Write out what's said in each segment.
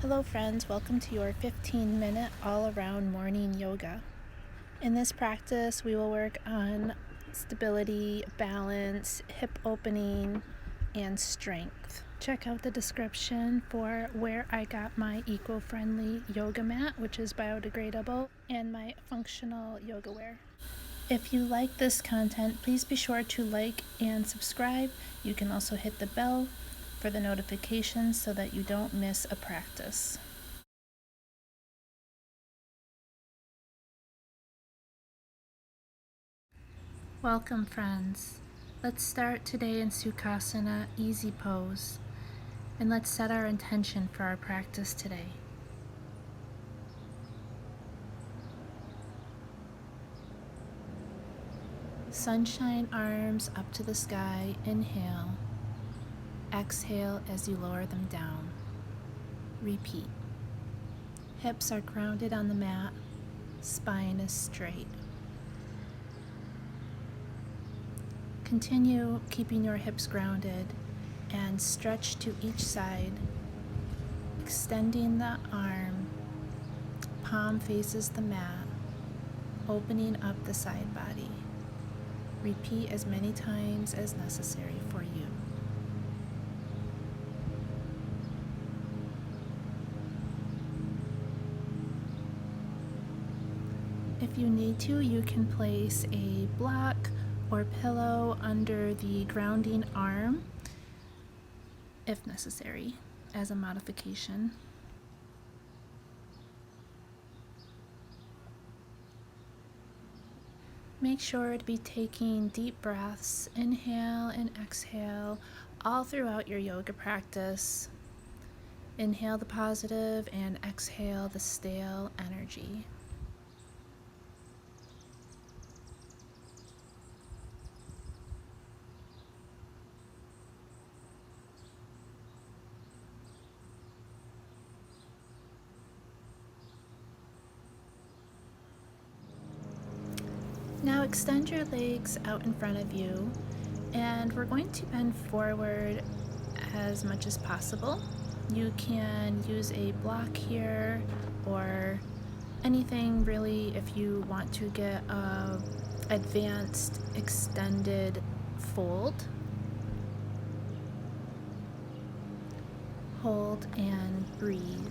Hello friends, welcome to your 15-minute all-around morning yoga. In this practice, we will work on stability, balance, hip opening, and strength. Check out the description for where I got my eco-friendly yoga mat, which is biodegradable, and my functional yoga wear. If you like this content, please be sure to like and subscribe. You can also hit the bell for the notifications so that you don't miss a practice. Welcome friends. Let's start today in Sukhasana, easy pose, and let's set our intention for our practice today. Sunshine arms up to the sky, inhale. Exhale as you lower them down. Repeat. Hips are grounded on the mat, spine is straight. Continue keeping your hips grounded and stretch to each side, extending the arm, palm faces the mat, opening up the side body. Repeat as many times as necessary for you. If you need to, you can place a block or pillow under the grounding arm, if necessary, as a modification. Make sure to be taking deep breaths, inhale and exhale, all throughout your yoga practice. Inhale the positive and exhale the stale energy. Now extend your legs out in front of you, and we're going to bend forward as much as possible. You can use a block here or anything really if you want to get a advanced extended fold. Hold and breathe.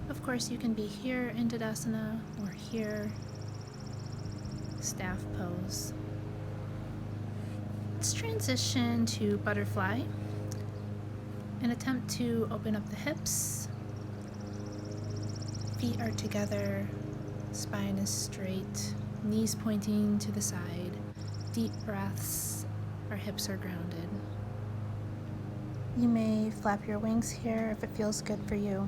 Of course, you can be here in Dadasana or here, staff pose. Let's transition to butterfly and attempt to open up the hips. Feet are together, spine is straight, knees pointing to the side. Deep breaths, our hips are grounded. You may flap your wings here if it feels good for you.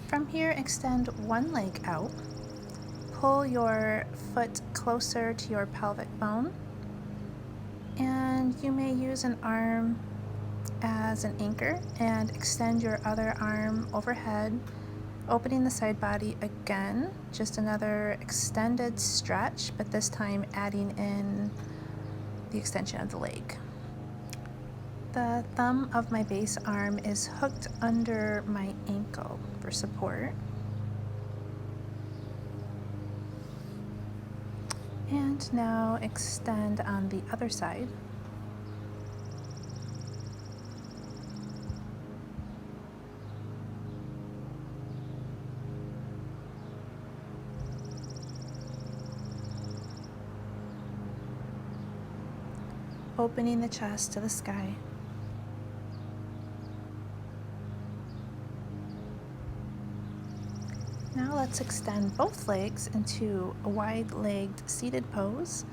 From here, extend one leg out. Pull your foot closer to your pelvic bone. And you may use an arm as an anchor and extend your other arm overhead, opening the side body again. Just another extended stretch, but this time adding in the extension of the leg. The thumb of my base arm is hooked under my ankle for support. And now extend on the other side. Opening the chest to the sky. Now let's let's extend both legs into a wide-legged seated pose.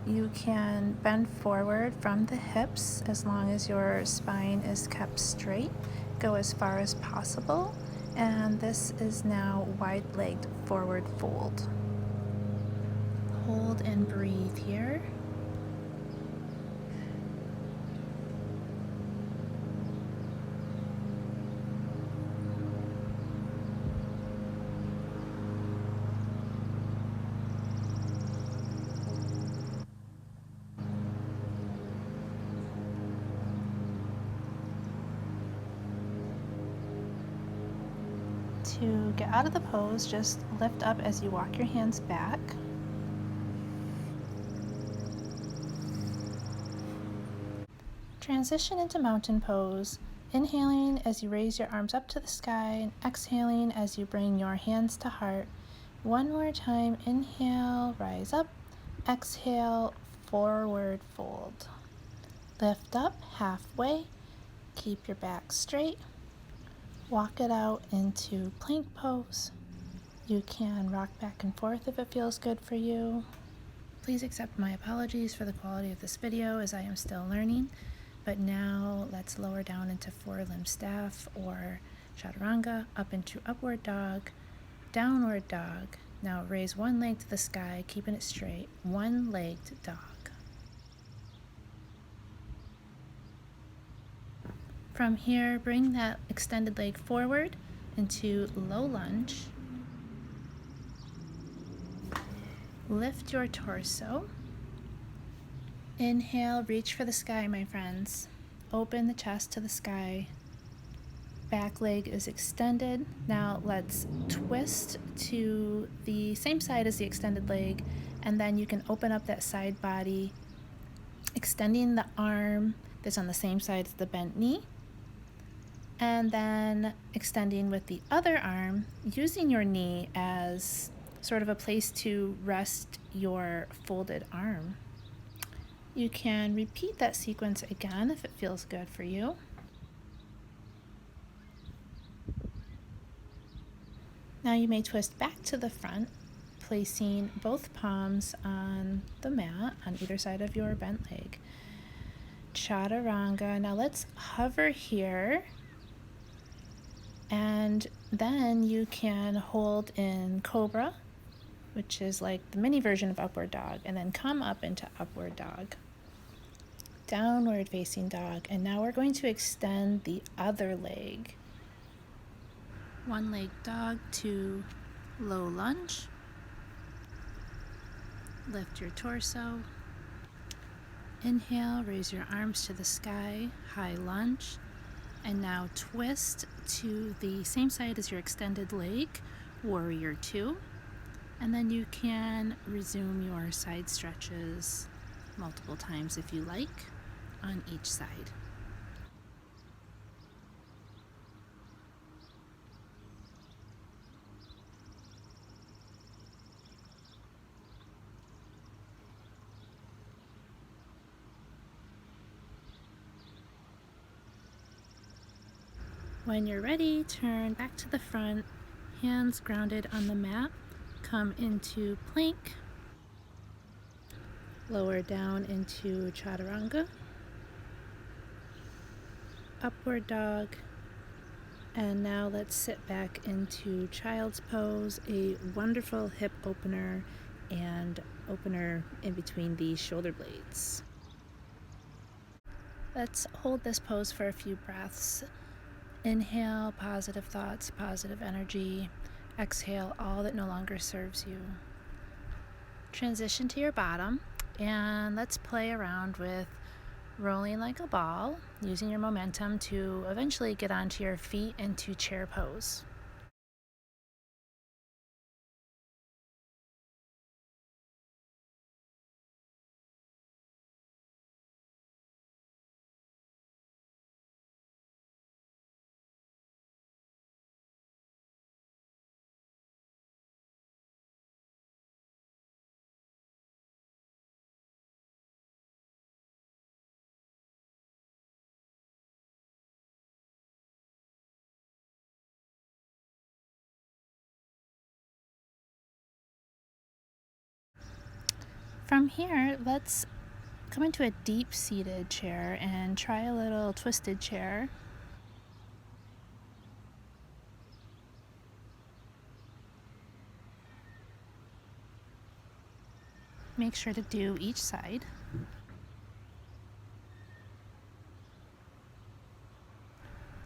You can bend forward from the hips as long as your spine is kept straight. Go as far as possible. And this is now wide-legged forward fold. Hold and breathe here. To get out of the pose, just lift up as you walk your hands back. Transition into mountain pose, inhaling as you raise your arms up to the sky and exhaling as you bring your hands to heart. One more time, inhale, rise up, exhale, forward fold. Lift up halfway, keep your back straight. Walk it out into plank pose. You can rock back and forth if it feels good for you. Please accept my apologies for the quality of this video as I am still learning. But now let's lower down into four-limb staff or chaturanga, up into upward dog, downward dog. Now raise one leg to the sky, keeping it straight. One-legged dog. From here, bring that extended leg forward into low lunge. Lift your torso. Inhale, reach for the sky, my friends. Open the chest to the sky. Back leg is extended. Now let's twist to the same side as the extended leg, and then you can open up that side body, extending the arm that's on the same side as the bent knee, and then extending with the other arm, using your knee as sort of a place to rest your folded arm. You can repeat that sequence again if it feels good for you. Now you may twist back to the front, placing both palms on the mat on either side of your bent leg. Chaturanga. Now let's hover here, and then you can hold in Cobra, which is like the mini version of upward dog, and then come up into upward dog. Downward facing dog, and now we're going to extend the other leg. One leg dog to low lunge. Lift your torso. Inhale, raise your arms to the sky, high lunge. And now twist to the same side as your extended leg, warrior two. And then you can resume your side stretches multiple times if you like on each side. When you're ready, turn back to the front, hands grounded on the mat, come into plank, lower down into chaturanga, upward dog, and now let's sit back into child's pose, a wonderful hip opener and opener in between the shoulder blades. Let's hold this pose for a few breaths. Inhale, positive thoughts, positive energy. Exhale, all that no longer serves you. Transition to your bottom, and let's play around with rolling like a ball, using your momentum to eventually get onto your feet into chair pose. From here, let's come into a deep-seated chair and try a little twisted chair. Make sure to do each side.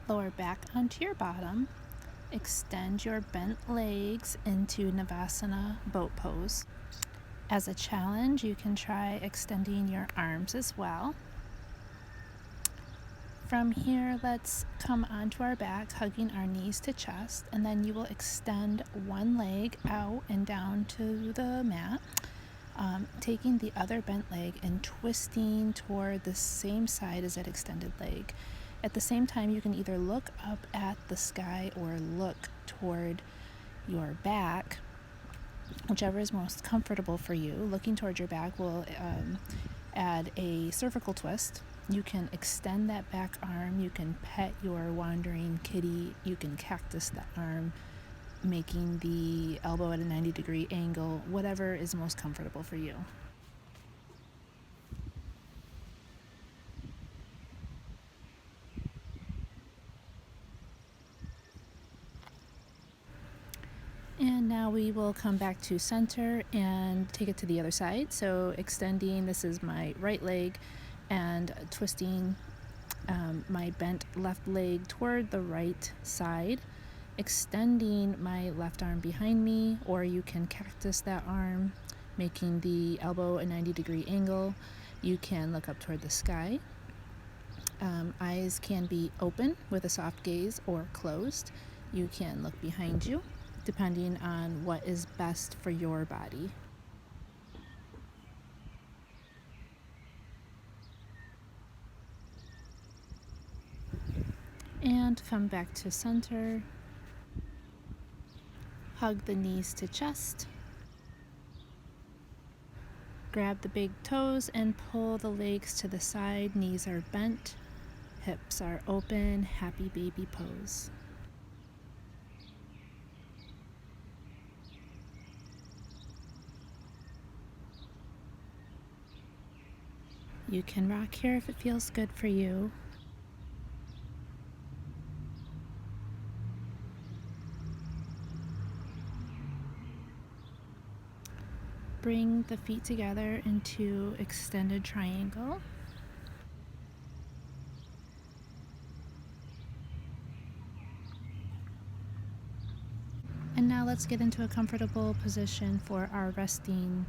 Lower back onto your bottom. Extend your bent legs into Navasana boat pose. As a challenge, you can try extending your arms as well. From here, let's come onto our back, hugging our knees to chest, and then you will extend one leg out and down to the mat, taking the other bent leg and twisting toward the same side as that extended leg. At the same time, you can either look up at the sky or look toward your back, whichever is most comfortable for you. Looking towards your back will add a cervical twist. You can extend that back arm, you can pet your wandering kitty, you can cactus the arm, making the elbow at a 90-degree angle, whatever is most comfortable for you. And now we will come back to center and take it to the other side. So extending, this is my right leg, and twisting my bent left leg toward the right side, extending my left arm behind me, or you can cactus that arm, making the elbow a 90-degree angle. You can look up toward the sky. Eyes can be open with a soft gaze or closed. You can look behind you, depending on what is best for your body. And come back to center. Hug the knees to chest. Grab the big toes and pull the legs to the side. Knees are bent. Hips are open. Happy baby pose. You can rock here if it feels good for you. Bring the feet together into extended triangle. And now let's get into a comfortable position for our resting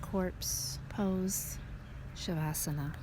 corpse pose, Shavasana.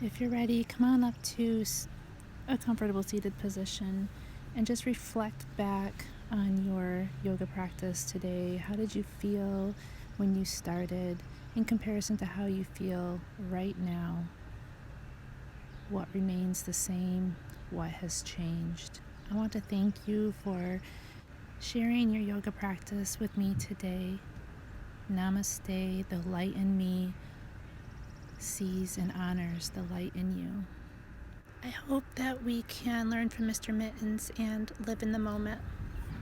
If you're ready, come on up to a comfortable seated position and just reflect back on your yoga practice today. How did you feel when you started in comparison to how you feel right now? What remains the same? What has changed? I want to thank you for sharing your yoga practice with me today. Namaste. The light in me sees and honors the light in you. I hope that we can learn from Mr. Mittens and live in the moment.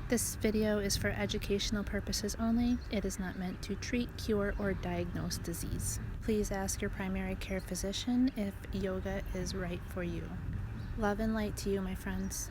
This video is for educational purposes only. It is not meant to treat, cure, or diagnose disease. Please ask your primary care physician if yoga is right for you. Love and light to you, my friends.